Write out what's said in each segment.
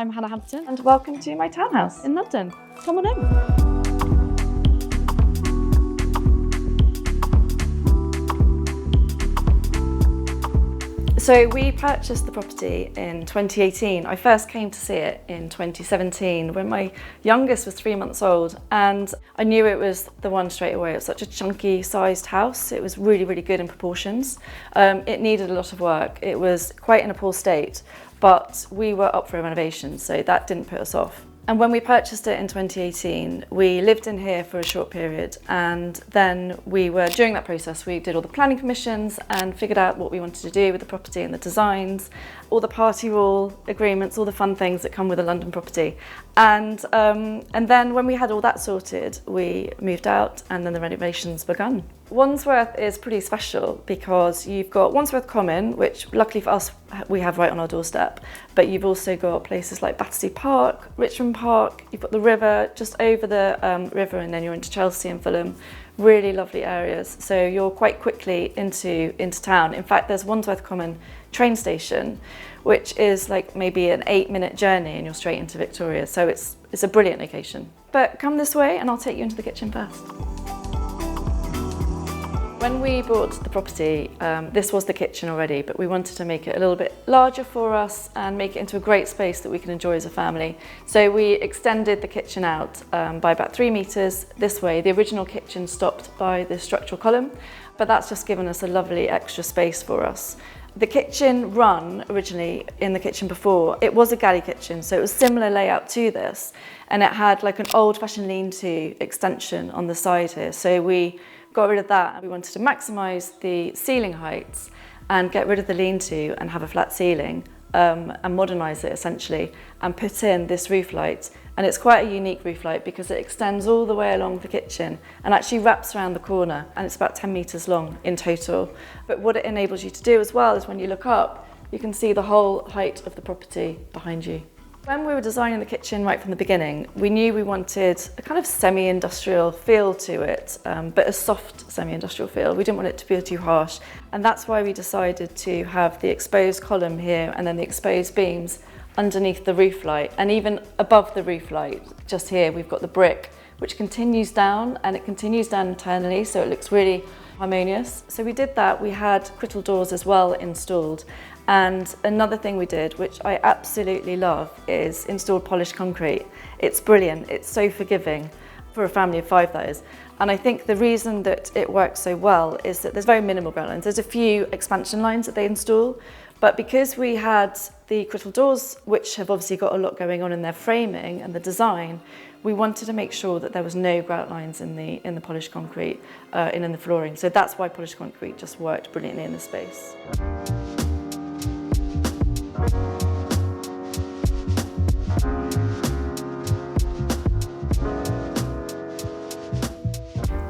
I'm Hannah Hampton And welcome to my townhouse in London. Come on in. So we purchased the property in 2018. I first came to see it in 2017 when my youngest was 3 months old, and I knew it was the one straight away. It was such a chunky sized house. It was really, really good in proportions. It needed a lot of work. It was quite in a poor state, but we were up for a renovation, so that didn't put us off. And when we purchased it in 2018, we lived in here for a short period, and then during that process, we did all the planning permissions and figured out what we wanted to do with the property and the designs, all the party rule agreements, all the fun things that come with a London property. And then when we had all that sorted, we moved out and then the renovations begun. Wandsworth is pretty special because you've got Wandsworth Common, which luckily for us, we have right on our doorstep, but you've also got places like Battersea Park, Richmond Park, you've got the river, just over the river, and then you're into Chelsea and Fulham. Really lovely areas. So you're quite quickly into town. In fact, there's Wandsworth Common train station, which is like maybe an 8-minute journey and you're straight into Victoria. So it's a brilliant location. But come this way and I'll take you into the kitchen first. When we bought the property, this was the kitchen already, but we wanted to make it a little bit larger for us and make it into a great space that we can enjoy as a family. So we extended the kitchen out by about 3 metres this way. The original kitchen stopped by the structural column, but that's just given us a lovely extra space for us. The kitchen run originally in the kitchen before, it was a galley kitchen, so it was similar layout to this, and it had like an old-fashioned lean-to extension on the side here. So we got rid of that. We wanted to maximise the ceiling heights and get rid of the lean-to and have a flat ceiling and modernise it essentially and put in this roof light. And it's quite a unique roof light because it extends all the way along the kitchen and actually wraps around the corner, and it's about 10 metres long in total. But what it enables you to do as well is when you look up, you can see the whole height of the property behind you. When we were designing the kitchen right from the beginning, we knew we wanted a kind of semi-industrial feel to it, but a soft semi-industrial feel. We didn't want it to be too harsh. And that's why we decided to have the exposed column here and then the exposed beams underneath the roof light. And even above the roof light, just here, we've got the brick, which continues down, and it continues down internally, so it looks really harmonious. So we did that. We had crittle doors as well installed. And another thing we did, which I absolutely love, is installed polished concrete. It's brilliant. It's so forgiving for a family of 5, that is. And I think the reason that it works so well is that there's very minimal grout lines. There's a few expansion lines that they install, but because we had the crittle doors, which have obviously got a lot going on in their framing and the design, we wanted to make sure that there was no grout lines in the polished concrete in the flooring. So that's why polished concrete just worked brilliantly in this space.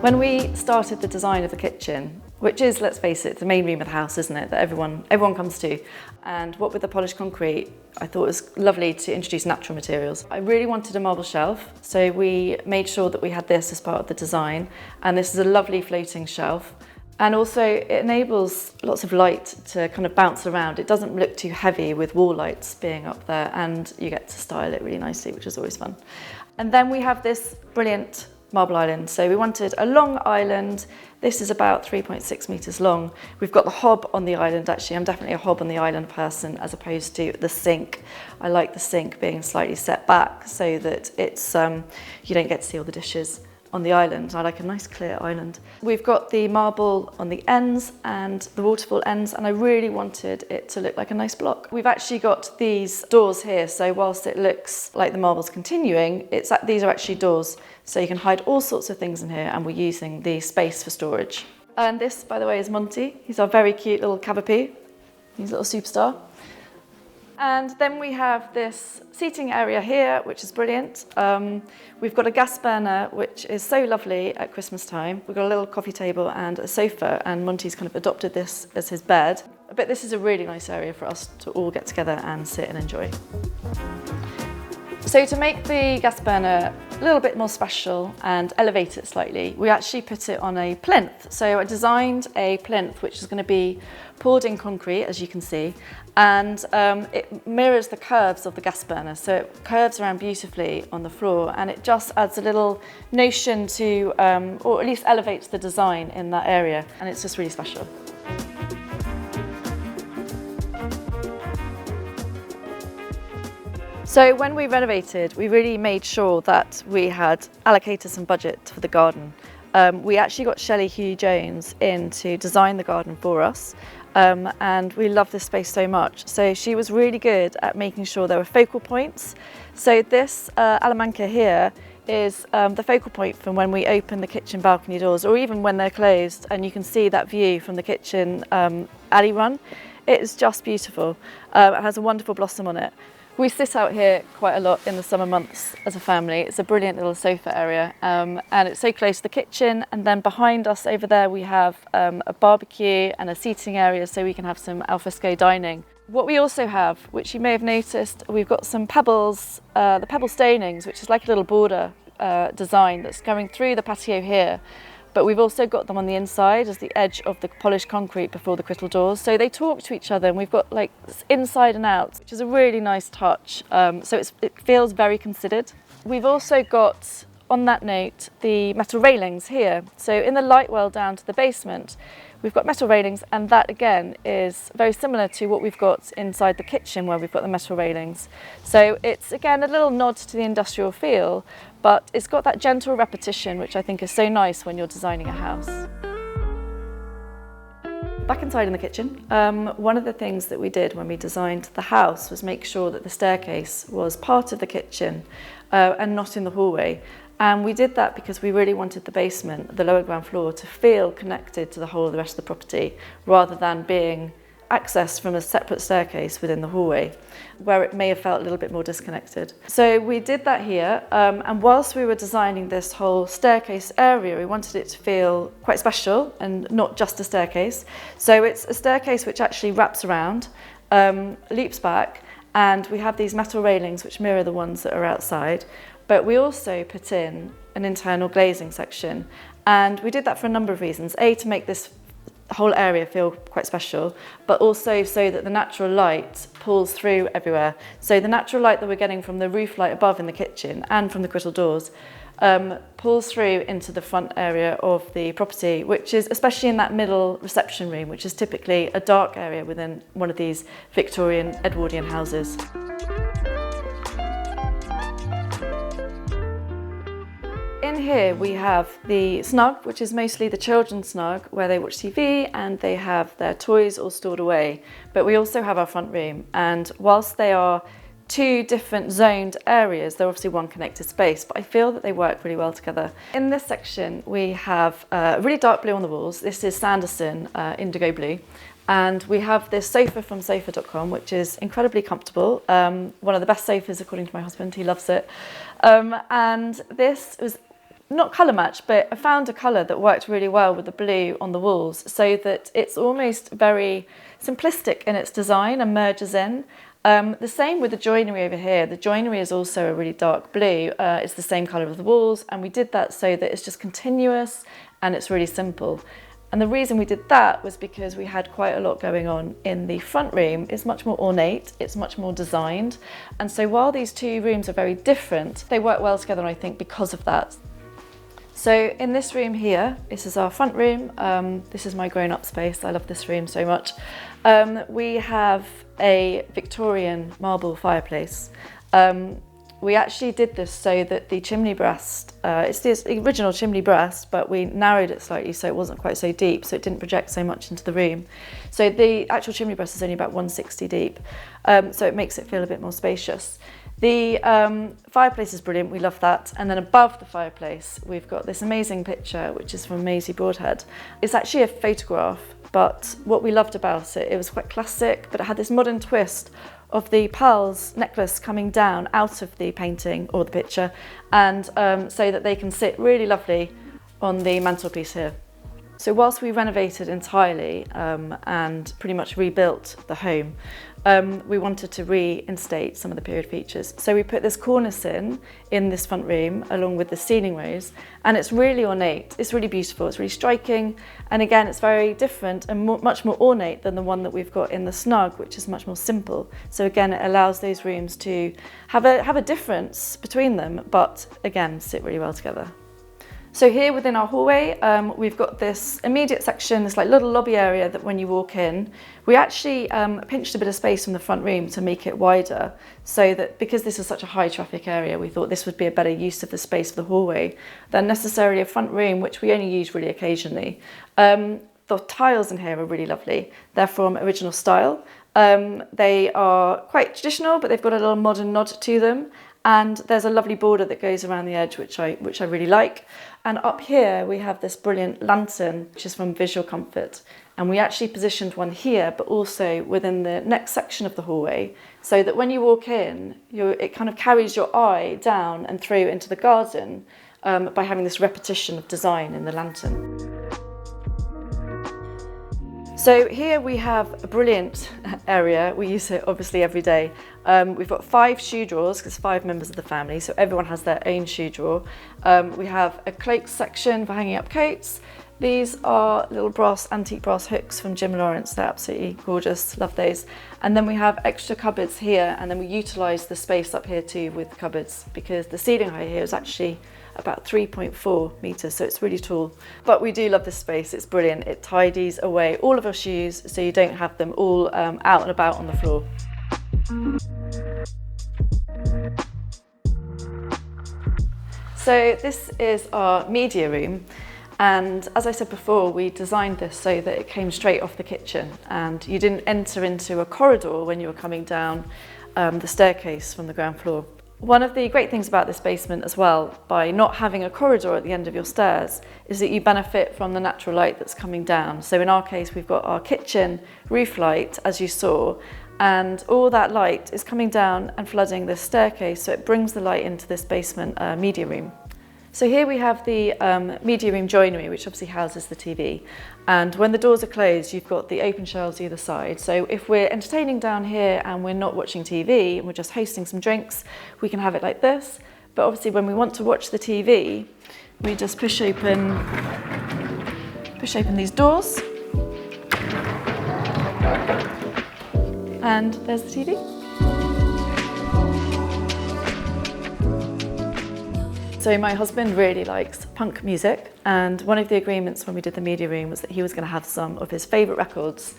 When we started the design of the kitchen, which is, let's face it, the main room of the house, isn't it, that everyone comes to, and what with the polished concrete, I thought it was lovely to introduce natural materials. I really wanted a marble shelf, so we made sure that we had this as part of the design, and this is a lovely floating shelf. And also it enables lots of light to kind of bounce around. It doesn't look too heavy with wall lights being up there, and you get to style it really nicely, which is always fun. And then we have this brilliant marble island. So we wanted a long island. This is about 3.6 metres long. We've got the hob on the island. Actually, I'm definitely a hob on the island person as opposed to the sink. I like the sink being slightly set back so that it's you don't get to see all the dishes on the island. I like a nice clear island. We've got the marble on the ends and the waterfall ends, and I really wanted it to look like a nice block. We've actually got these doors here, so whilst it looks like the marble's continuing, these are actually doors, so you can hide all sorts of things in here, and we're using the space for storage. And this, by the way, is Monty. He's our very cute little cavapoo. He's a little superstar. And then we have this seating area here, which is brilliant. We've got a gas burner, which is so lovely at Christmas time. We've got a little coffee table and a sofa, and Monty's kind of adopted this as his bed. But this is a really nice area for us to all get together and sit and enjoy. So to make the gas burner a little bit more special and elevate it slightly, we actually put it on a plinth. So I designed a plinth which is going to be poured in concrete, as you can see, and it mirrors the curves of the gas burner. So it curves around beautifully on the floor, and it just adds a little notion to, or at least elevates the design in that area, and it's just really special. So when we renovated, we really made sure that we had allocated some budget for the garden. We actually got Shelley Hugh-Jones in to design the garden for us, and we love this space so much. So she was really good at making sure there were focal points. So this Alamanca here is the focal point from when we open the kitchen balcony doors, or even when they're closed, and you can see that view from the kitchen alley run. It is just beautiful. It has a wonderful blossom on it. We sit out here quite a lot in the summer months as a family. It's a brilliant little sofa area, and it's so close to the kitchen, and then behind us over there we have a barbecue and a seating area so we can have some alfresco dining. What we also have, which you may have noticed, we've got some pebbles, the pebble stainings, which is like a little border design that's going through the patio here. But we've also got them on the inside as the edge of the polished concrete before the crystal doors. So they talk to each other, and we've got like inside and out, which is a really nice touch. So it feels very considered. We've also got, on that note, the metal railings here. So in the light well down to the basement, we've got metal railings, and that again is very similar to what we've got inside the kitchen where we've got the metal railings. So it's again a little nod to the industrial feel, but it's got that gentle repetition, which I think is so nice when you're designing a house. Back inside in the kitchen, one of the things that we did when we designed the house was make sure that the staircase was part of the kitchen and not in the hallway. And we did that because we really wanted the basement, the lower ground floor, to feel connected to the whole of the rest of the property, rather than being accessed from a separate staircase within the hallway, where it may have felt a little bit more disconnected. So we did that here, and whilst we were designing this whole staircase area, we wanted it to feel quite special and not just a staircase. So it's a staircase which actually wraps around, leaps back, and we have these metal railings which mirror the ones that are outside. But we also put in an internal glazing section, and we did that for a number of reasons. A, to make this whole area feel quite special, but also so that the natural light pulls through everywhere. So the natural light that we're getting from the roof light above in the kitchen and from the crystal doors pulls through into the front area of the property, which is especially in that middle reception room, which is typically a dark area within one of these Victorian Edwardian houses. In here we have the Snug, which is mostly the children's snug, where they watch TV and they have their toys all stored away. But we also have our front room, and whilst they are two different zoned areas, they're obviously one connected space, but I feel that they work really well together. In this section we have really dark blue on the walls. This is Sanderson indigo blue. And we have this sofa from sofa.com, which is incredibly comfortable. One of the best sofas according to my husband, he loves it. And this was not colour match, but I found a colour that worked really well with the blue on the walls, so that it's almost very simplistic in its design and merges in. The same with the joinery over here. The joinery is also a really dark blue. It's the same colour as the walls, and we did that so that it's just continuous and it's really simple. And the reason we did that was because we had quite a lot going on in the front room. It's much more ornate, it's much more designed. And so while these two rooms are very different, they work well together, I think, because of that. So in this room here, this is our front room. This is my grown-up space. I love this room so much. We have a Victorian marble fireplace. We actually did this so that the chimney breast, it's the original chimney breast, but we narrowed it slightly so it wasn't quite so deep, so it didn't project so much into the room. So the actual chimney breast is only about 160 deep, so it makes it feel a bit more spacious. The fireplace is brilliant, we love that. And then above the fireplace, we've got this amazing picture, which is from Maisie Broadhead. It's actually a photograph, but what we loved about it, it was quite classic, but it had this modern twist of the pearls necklace coming down out of the painting or the picture, and so that they can sit really lovely on the mantelpiece here. So whilst we renovated entirely and pretty much rebuilt the home, we wanted to reinstate some of the period features. So we put this cornice in this front room along with the ceiling rose, and it's really ornate, it's really beautiful, it's really striking, and again it's very different and much more ornate than the one that we've got in the Snug, which is much more simple. So again, it allows those rooms to have a difference between them, but again sit really well together. So here within our hallway, we've got this immediate section, this like little lobby area that when you walk in, we actually pinched a bit of space from the front room to make it wider, so that because this is such a high traffic area, we thought this would be a better use of the space of the hallway than necessarily a front room, which we only use really occasionally. The tiles in here are really lovely. They're from Original Style. They are quite traditional, but they've got a little modern nod to them. And there's a lovely border that goes around the edge, which I really like. And up here we have this brilliant lantern, which is from Visual Comfort. And we actually positioned one here, but also within the next section of the hallway, so that when you walk in, it kind of carries your eye down and through into the garden by having this repetition of design in the lantern. So here we have a brilliant area. We use it obviously every day. We've got 5 shoe drawers because 5 members of the family, so everyone has their own shoe drawer. We have a cloaks section for hanging up coats. These are little antique brass hooks from Jim Lawrence. They're absolutely gorgeous, love those. And then we have extra cupboards here, and then we utilise the space up here too with cupboards, because the ceiling height here is actually about 3.4 metres, so it's really tall. But we do love this space, it's brilliant. It tidies away all of your shoes so you don't have them all out and about on the floor. So this is our media room, and as I said before, we designed this so that it came straight off the kitchen and you didn't enter into a corridor when you were coming down the staircase from the ground floor. One of the great things about this basement as well, by not having a corridor at the end of your stairs, is that you benefit from the natural light that's coming down. So in our case, we've got our kitchen roof light, as you saw, and all that light is coming down and flooding this staircase, so it brings the light into this basement media room. So here we have the media room joinery, which obviously houses the TV. And when the doors are closed, you've got the open shelves either side. So if we're entertaining down here and we're not watching TV and we're just hosting some drinks, we can have it like this. But obviously when we want to watch the TV, we just push open these doors. And there's the TV. So my husband really likes punk music, and one of the agreements when we did the media room was that he was going to have some of his favourite records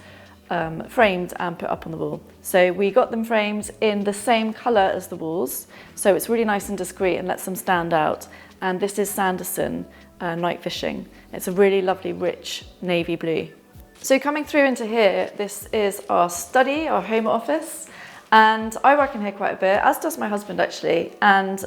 framed and put up on the wall. So we got them framed in the same colour as the walls, so it's really nice and discreet and lets them stand out. And this is Sanderson Night Fishing. It's a really lovely rich navy blue. So coming through into here, this is our study, our home office. And I work in here quite a bit, as does my husband actually, and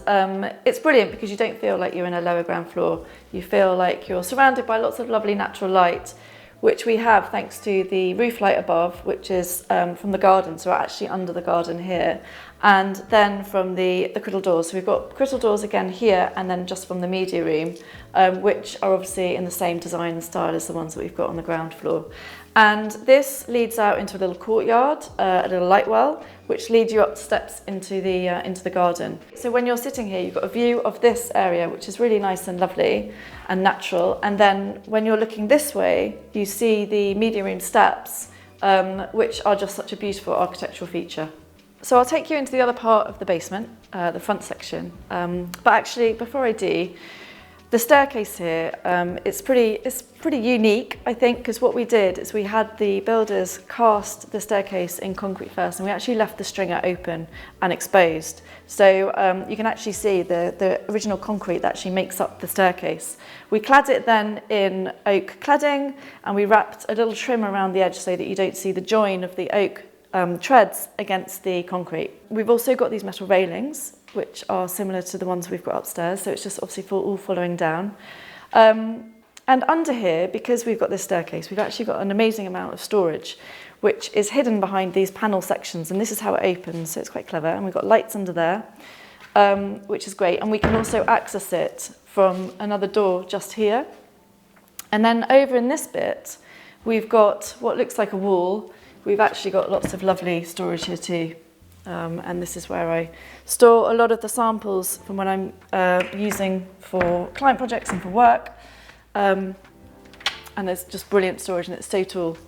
it's brilliant because you don't feel like you're in a lower ground floor. You feel like you're surrounded by lots of lovely natural light, which we have thanks to the roof light above, which is from the garden, so we're actually under the garden here, and then from the criddle doors. So we've got criddle doors again here, and then just from the media room, which are obviously in the same design and style as the ones that we've got on the ground floor. And this leads out into a little courtyard, a little light well, which leads you up steps into the garden. So when you're sitting here, you've got a view of this area, which is really nice and lovely and natural. And then when you're looking this way, you see the media room steps, which are just such a beautiful architectural feature. So I'll take you into the other part of the basement, the front section. But actually, before I do, the staircase here, it's pretty unique, I think, because what we did is we had the builders cast the staircase in concrete first, and we actually left the stringer open and exposed. So you can actually see the original concrete that actually makes up the staircase. We clad it then in oak cladding, and we wrapped a little trim around the edge so that you don't see the join of the oak treads against the concrete. We've also got these metal railings, which are similar to the ones we've got upstairs, so it's just obviously all following down. And under here, because we've got this staircase, we've actually got an amazing amount of storage, which is hidden behind these panel sections, and this is how it opens, so it's quite clever. And we've got lights under there, which is great, and we can also access it from another door just here. And then over in this bit, we've got what looks like a wall. We've actually got lots of lovely storage here too. And this is where I store a lot of the samples from when I'm using for client projects and for work. And there's just brilliant storage and it's so tall.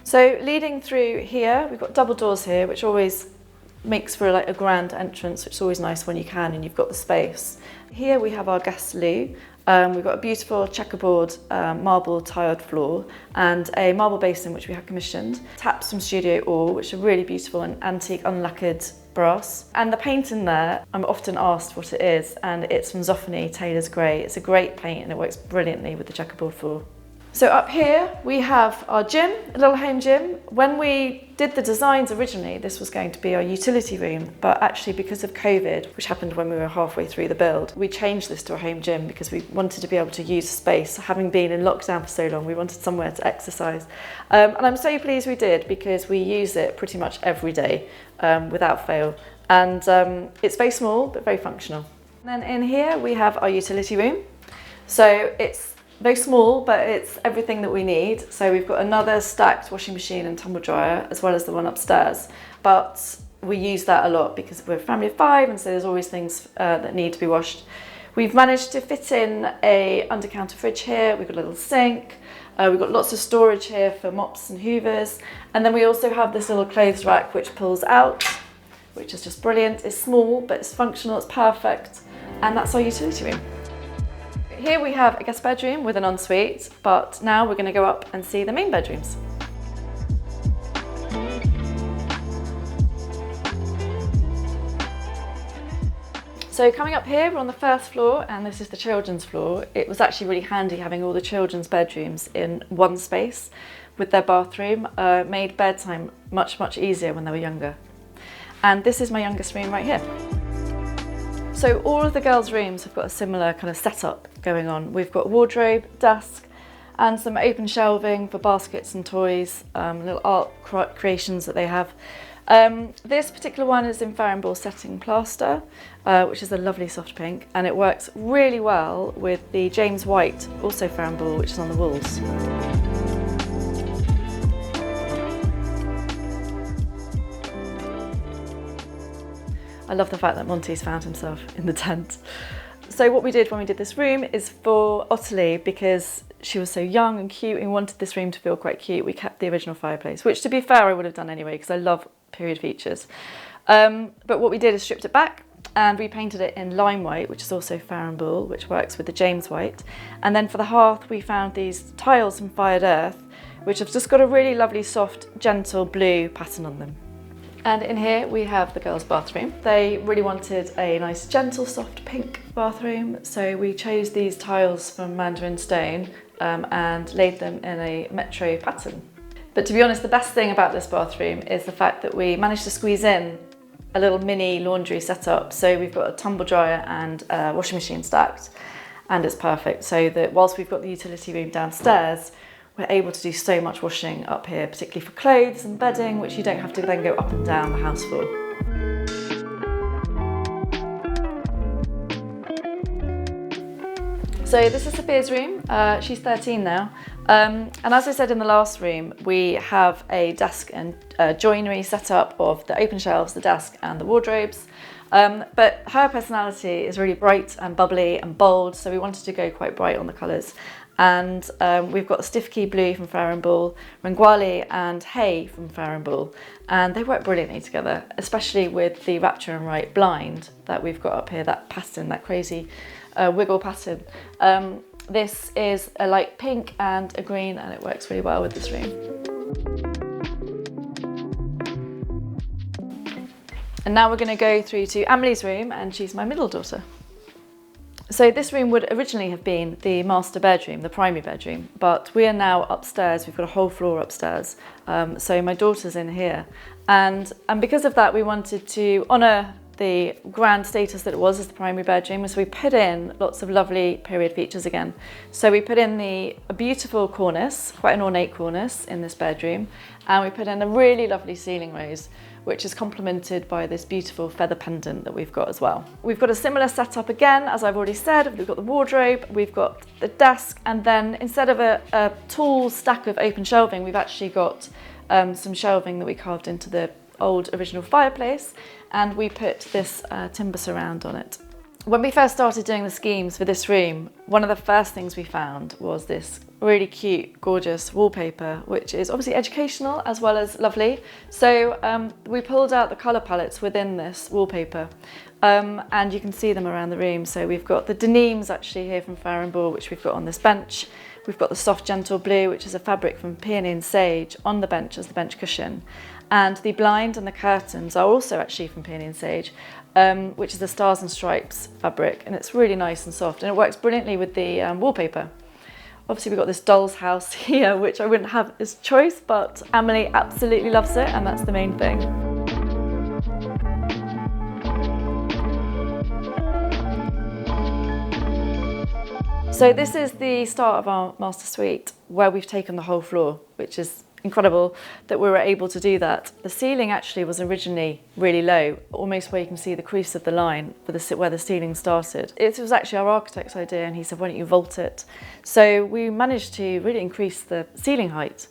So leading through here, we've got double doors here, which always makes for like a grand entrance, which is always nice when you can and you've got the space. Here we have our guest loo. We've got a beautiful checkerboard marble tiled floor and a marble basin which we have commissioned. Taps from Studio Ore, which are really beautiful and antique unlacquered brass. And the paint in there, I'm often asked what it is, and it's from Zoffany Taylor's Grey. It's a great paint and it works brilliantly with the checkerboard floor. So up here we have our gym, a little home gym. When we did the designs originally, this was going to be our utility room, but actually because of COVID, which happened when we were halfway through the build, we changed this to a home gym because we wanted to be able to use space. Having been in lockdown for so long, we wanted somewhere to exercise. And I'm so pleased we did because we use it pretty much every day without fail. And it's very small, but very functional. And then in here we have our utility room. So it's very small, but it's everything that we need. So we've got another stacked washing machine and tumble dryer, as well as the one upstairs. But we use that a lot because we're a family of 5, and so there's always things that need to be washed. We've managed to fit in a under-counter fridge here. We've got a little sink. We've got lots of storage here for mops and hoovers. And then we also have this little clothes rack which pulls out, which is just brilliant. It's small, but it's functional, it's perfect. And that's our utility room. Here we have a guest bedroom with an ensuite, but now we're going to go up and see the main bedrooms. So coming up here, we're on the first floor, and this is the children's floor. It was actually really handy having all the children's bedrooms in one space with their bathroom. Made bedtime much, much easier when they were younger. And this is my youngest room right here. So all of the girls' rooms have got a similar kind of setup going on. We've got a wardrobe, desk, and some open shelving for baskets and toys, little art creations that they have. This particular one is in Farrinball setting plaster, which is a lovely soft pink, and it works really well with the James White, also Farrinball, which is on the walls. I love the fact that Monty's found himself in the tent. So what we did when we did this room is for Ottilie, because she was so young and cute and wanted this room to feel quite cute, we kept the original fireplace, which to be fair I would have done anyway because I love period features. But what we did is stripped it back and repainted it in lime white, which is also Farrinball, which works with the James White. And then for the hearth we found these tiles from Fired Earth, which have just got a really lovely soft gentle blue pattern on them. And in here we have the girls' bathroom. They really wanted a nice gentle soft pink bathroom, so we chose these tiles from Mandarin Stone and laid them in a metro pattern. But to be honest, the best thing about this bathroom is the fact that we managed to squeeze in a little mini laundry setup. So we've got a tumble dryer and a washing machine stacked, and it's perfect. So that whilst we've got the utility room downstairs, we're able to do so much washing up here, particularly for clothes and bedding, which you don't have to then go up and down the house for. So this is Sophia's room. She's 13 now. And as I said in the last room, we have a desk and joinery set up of the open shelves, the desk and the wardrobes. But her personality is really bright and bubbly and bold, so we wanted to go quite bright on the colours. And we've got Stiff Key Blue from Farrinball, Rangwali and Hay from Farrinball, and they work brilliantly together, especially with the Rapture and Right blind that we've got up here, that pattern, that crazy wiggle pattern. This is a light pink and a green, and it works really well with this room. And now we're going to go through to Amelie's room, and she's my middle daughter. So this room would originally have been the master bedroom, the primary bedroom, but we are now upstairs. We've got a whole floor upstairs. So my daughter's in here. And because of that, we wanted to honour the grand status that it was as the primary bedroom. So we put in lots of lovely period features again. So we put in a beautiful cornice, quite an ornate cornice in this bedroom. And we put in a really lovely ceiling rose, which is complemented by this beautiful feather pendant that we've got as well. We've got a similar setup again, as I've already said. We've got the wardrobe, we've got the desk, and then instead of a tall stack of open shelving, we've actually got some shelving that we carved into the old original fireplace, and we put this timber surround on it. When we first started doing the schemes for this room, one of the first things we found was this really cute, gorgeous wallpaper, which is obviously educational as well as lovely. So we pulled out the colour palettes within this wallpaper, and you can see them around the room. So we've got the denims actually here from Flower and Ball, which we've got on this bench. We've got the soft gentle blue, which is a fabric from peony and sage, on the bench as the bench cushion. And the blind and the curtains are also actually from peony and sage, which is the stars and stripes fabric, and it's really nice and soft, and it works brilliantly with the wallpaper. Obviously we've got this doll's house here, which I wouldn't have as choice, but Emily absolutely loves it, and that's the main thing. So this is the start of our master suite, where we've taken the whole floor, which is incredible that we were able to do that. The ceiling actually was originally really low, almost where you can see the crease of the line for where the ceiling started. It was actually our architect's idea, and he said, why don't you vault it? So we managed to really increase the ceiling height,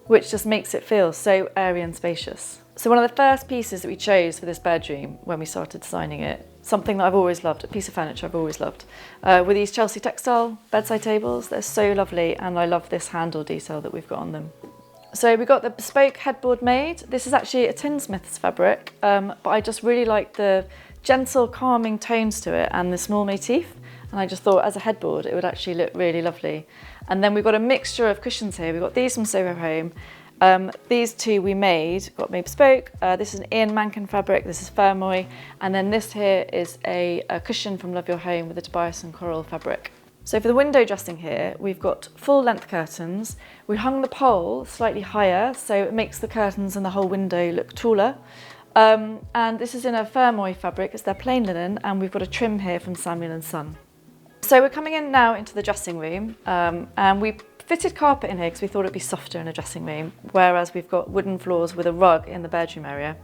which just makes it feel so airy and spacious. So one of the first pieces that we chose for this bedroom when we started designing it, something that I've always loved, a piece of furniture I've always loved, were these Chelsea textile bedside tables. They're so lovely, and I love this handle detail that we've got on them. So we got the bespoke headboard made. This is actually a tinsmith's fabric, but I just really like the gentle, calming tones to it and the small motif. And I just thought as a headboard, it would actually look really lovely. And then we've got a mixture of cushions here. We've got these from Soho Home. These two we got made bespoke. This is an Ian Mankin fabric, this is Fermoy. And then this here is a cushion from Love Your Home with a Tobias and Coral fabric. So for the window dressing here, we've got full length curtains. We hung the pole slightly higher, so it makes the curtains and the whole window look taller. And this is in a Fermoy fabric, it's their plain linen, and we've got a trim here from Samuel & Son. So we're coming in now into the dressing room, and we fitted carpet in here because we thought it'd be softer in a dressing room, whereas we've got wooden floors with a rug in the bedroom area.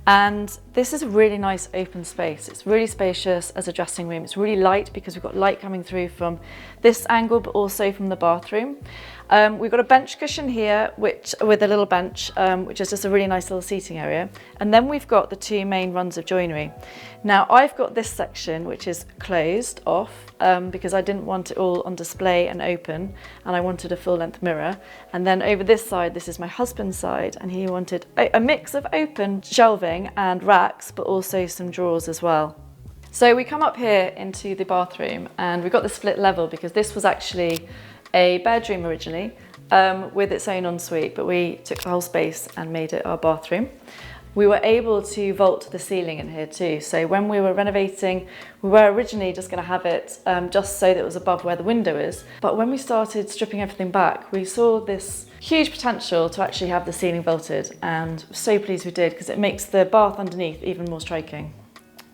And this is a really nice open space. It's really spacious as a dressing room. It's really light because we've got light coming through from this angle, but also from the bathroom. We've got a bench cushion here, with a little bench, which is just a really nice little seating area. And then we've got the two main runs of joinery. Now I've got this section, which is closed off, because I didn't want it all on display and open, and I wanted a full length mirror. And then over this side, this is my husband's side, and he wanted a mix of open shelving and racks, but also some drawers as well. So we come up here into the bathroom, and we've got the split level because this was actually a bedroom originally, with its own ensuite, but we took the whole space and made it our bathroom. We were able to vault the ceiling in here too. So when we were renovating, we were originally just going to have it just so that it was above where the window is. But when we started stripping everything back, we saw this huge potential to actually have the ceiling vaulted, and so pleased we did because it makes the bath underneath even more striking.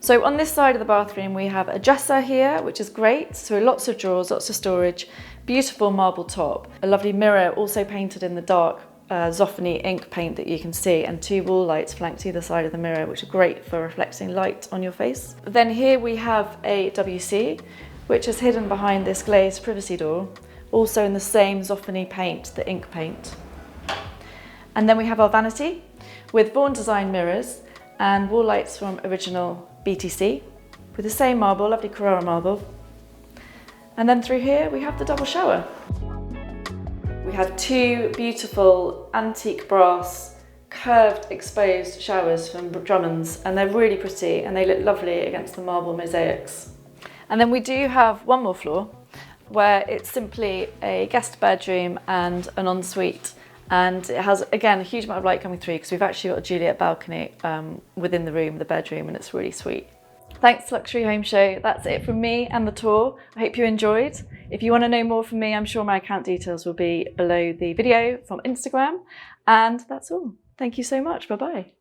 So on this side of the bathroom, we have a dresser here, which is great. So lots of drawers, lots of storage, beautiful marble top, a lovely mirror also painted in the dark Zoffany ink paint that you can see, and two wall lights flanked either side of the mirror, which are great for reflecting light on your face. Then here we have a WC, which is hidden behind this glazed privacy door, also in the same Zoffany paint, the ink paint. And then we have our vanity with Vaughan Design mirrors and wall lights from original BTC with the same marble, lovely Carrara marble. And then through here we have the double shower. We have two beautiful antique brass curved exposed showers from Drummond's, and they're really pretty and they look lovely against the marble mosaics. And then we do have one more floor where it's simply a guest bedroom and an ensuite, and it has again a huge amount of light coming through because we've actually got a Juliet balcony within the room, the bedroom, and it's really sweet. Thanks Luxury Home Show, that's it from me and the tour. I hope you enjoyed. If you want to know more from me, I'm sure my account details will be below the video from Instagram. And that's all. Thank you so much, bye bye.